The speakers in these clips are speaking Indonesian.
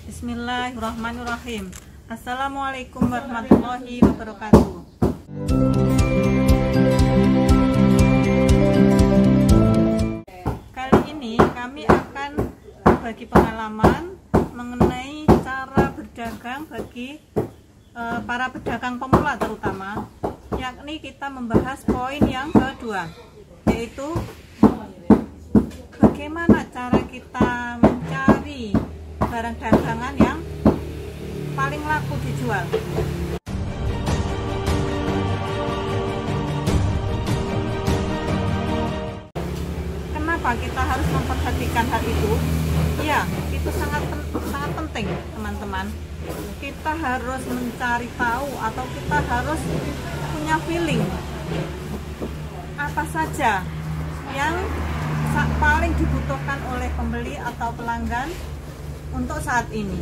Bismillahirrahmanirrahim. Assalamualaikum warahmatullahi wabarakatuh. Kali ini kami akan berbagi pengalaman mengenai cara berdagang bagi para pedagang pemula terutama, yakni kita membahas poin yang kedua, yaitu bagaimana cara kita mencari barang dagangan yang paling laku dijual. Kenapa kita harus memperhatikan hal itu? Ya, itu sangat penting, teman-teman. Kita harus mencari tahu atau kita harus punya feeling apa saja yang paling dibutuhkan oleh pembeli atau pelanggan untuk saat ini.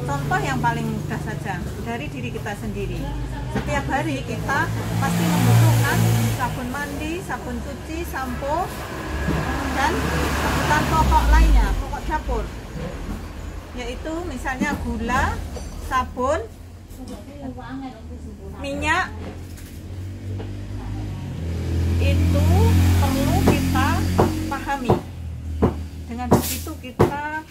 Contoh yang paling mudah saja dari diri kita sendiri. Setiap hari kita pasti membutuhkan sabun mandi, sabun cuci, sampo, dan kebutuhan pokok lainnya, pokok dapur, yaitu misalnya gula, sabun, minyak. Itu perlu kita pahami. Dengan begitu kita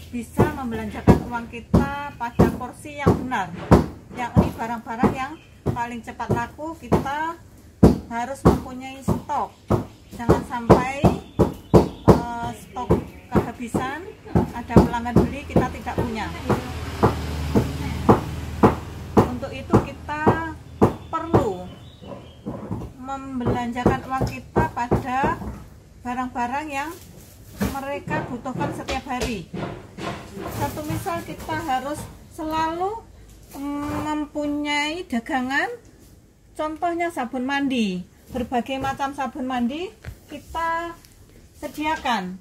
bisa membelanjakan uang kita pada porsi yang benar, yakni barang-barang yang paling cepat laku. Kita harus mempunyai stok, jangan sampai stok kehabisan, ada pelanggan beli kita tidak punya. Untuk itu kita perlu membelanjakan uang kita pada barang-barang yang mereka butuhkan setiap hari. Satu misal, kita harus selalu mempunyai dagangan, contohnya sabun mandi. Berbagai macam sabun mandi kita sediakan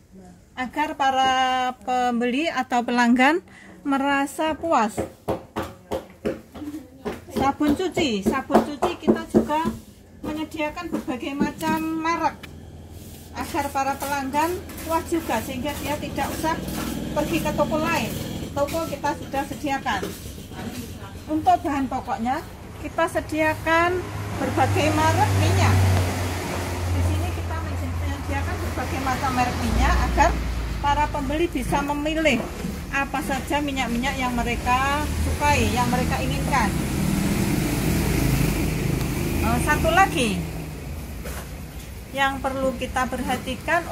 agar para pembeli atau pelanggan merasa puas. Sabun cuci kita juga menyediakan berbagai macam merek agar para pelanggan puas juga, sehingga dia tidak usah pergi ke toko lain. Toko kita sudah sediakan. Untuk bahan pokoknya kita sediakan berbagai merek minyak. Di sini kita menyediakan berbagai macam merek minyak agar para pembeli bisa memilih apa saja minyak-minyak yang mereka sukai, yang mereka inginkan. Satu lagi yang perlu kita perhatikan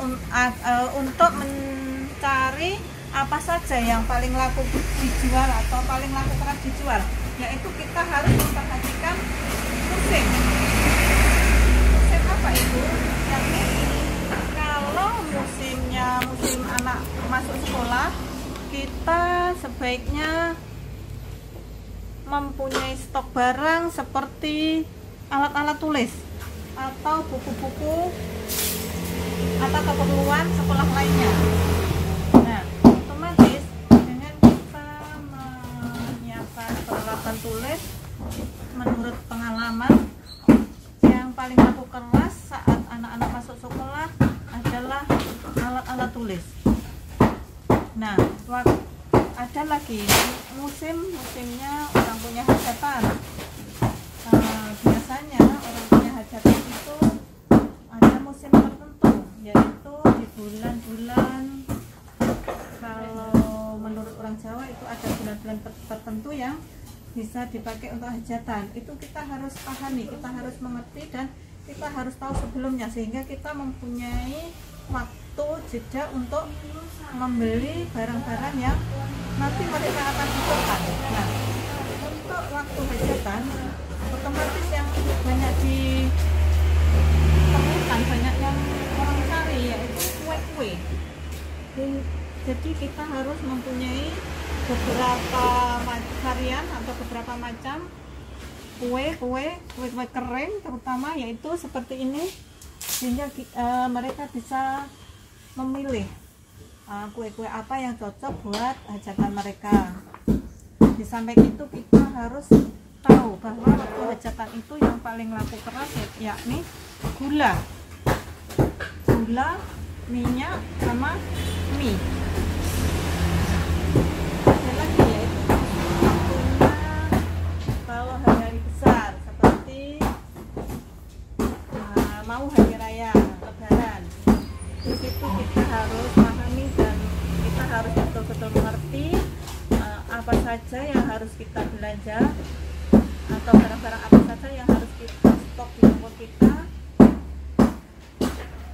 untuk mencari apa saja yang paling laku dijual atau paling laku keras dijual, yaitu kita harus memperhatikan musim. Musim apa itu? Yakni kalau musim anak masuk sekolah, kita sebaiknya mempunyai stok barang seperti alat-alat tulis atau buku-buku atau keperluan sekolah lainnya. Nah, otomatis dengan kita menyiapkan peralatan tulis, menurut pengalaman yang paling laku keras saat anak-anak masuk sekolah adalah alat-alat tulis. Nah, ada lagi musimnya orang punya hajatan. Biasanya orang punya hajatan itu ada musim tertentu, yaitu di bulan-bulan, kalau menurut orang Jawa itu ada bulan-bulan tertentu yang bisa dipakai untuk hajatan. Itu kita harus pahami, kita harus mengerti, dan kita harus tahu sebelumnya, sehingga kita mempunyai waktu jeda untuk membeli barang-barang yang nanti mereka akan butuhkan. Nah, untuk waktu hajatan otomatis yang banyak ditemukan, banyak yang orang cari, yaitu kue-kue. Jadi kita harus mempunyai beberapa varian atau beberapa macam kue kering terutama, yaitu seperti ini, sehingga mereka bisa memilih kue-kue apa yang cocok buat hajatan mereka. Di samping itu kita harus tahu bahwa waktu hajatan itu yang paling laku keras yakni gula, minyak, sama mie. betul-betul mengerti apa saja yang harus kita belanja atau barang-barang apa saja yang harus kita stok di toko kita,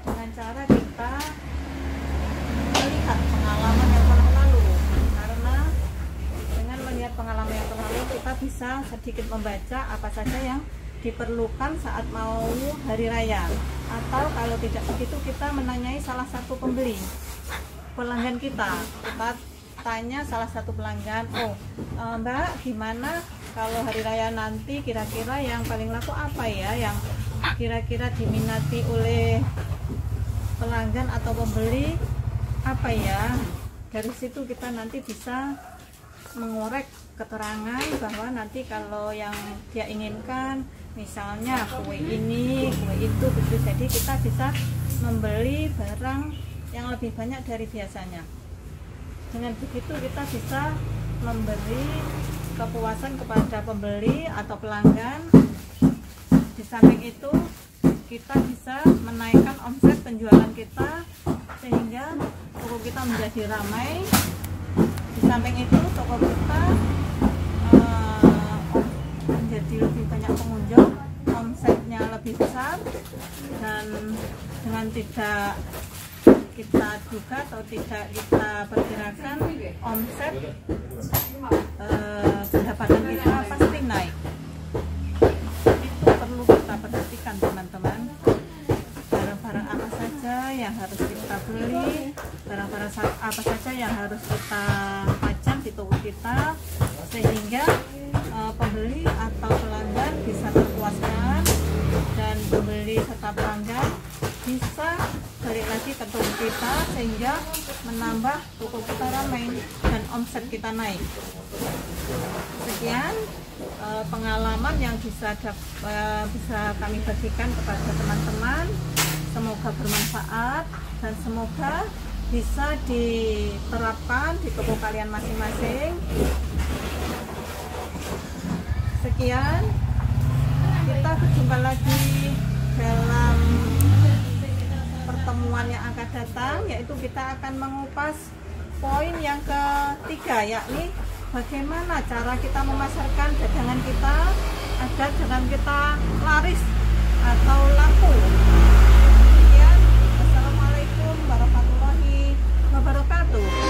dengan cara kita melihat pengalaman yang telah lalu. Karena dengan melihat pengalaman yang telah lalu, kita bisa sedikit membaca apa saja yang diperlukan saat mau hari raya. Atau kalau tidak begitu, kita menanyai salah satu pelanggan kita tanya salah satu pelanggan, Mbak, gimana kalau hari raya nanti kira-kira yang paling laku apa ya, yang kira-kira diminati oleh pelanggan atau pembeli apa ya. Dari situ kita nanti bisa mengorek keterangan bahwa nanti kalau yang dia inginkan misalnya kue ini, kue itu, begitu. Jadi kita bisa membeli barang yang lebih banyak dari biasanya. Dengan begitu kita bisa memberi kepuasan kepada pembeli atau pelanggan. Di samping itu kita bisa menaikkan omset penjualan kita sehingga toko kita menjadi ramai. Di samping itu toko kita menjadi lebih banyak pengunjung, omsetnya lebih besar, dan dengan tidak kita duga atau tidak kita perkirakan, omset pendapatan kita pasti naik. Itu perlu kita perhatikan, teman-teman. Barang-barang apa saja yang harus kita beli, barang-barang apa saja yang harus kita pajang di toko kita, sehingga pembeli atau pelanggan bisa terpuaskan, dan pembeli serta pelanggan bisa balik lagi ke toko kita sehingga menambah toko kita ramai dan omset kita naik. Sekian pengalaman yang bisa kami bagikan kepada teman-teman. Semoga bermanfaat dan semoga bisa diterapkan di toko kalian masing-masing. Sekian, kita berjumpa lagi dalam pertemuan yang akan datang, yaitu kita akan mengupas poin yang ketiga, yakni bagaimana cara kita memasarkan dagangan kita agar dagangan kita laris atau laku. Sekian, wassalamualaikum warahmatullahi wabarakatuh.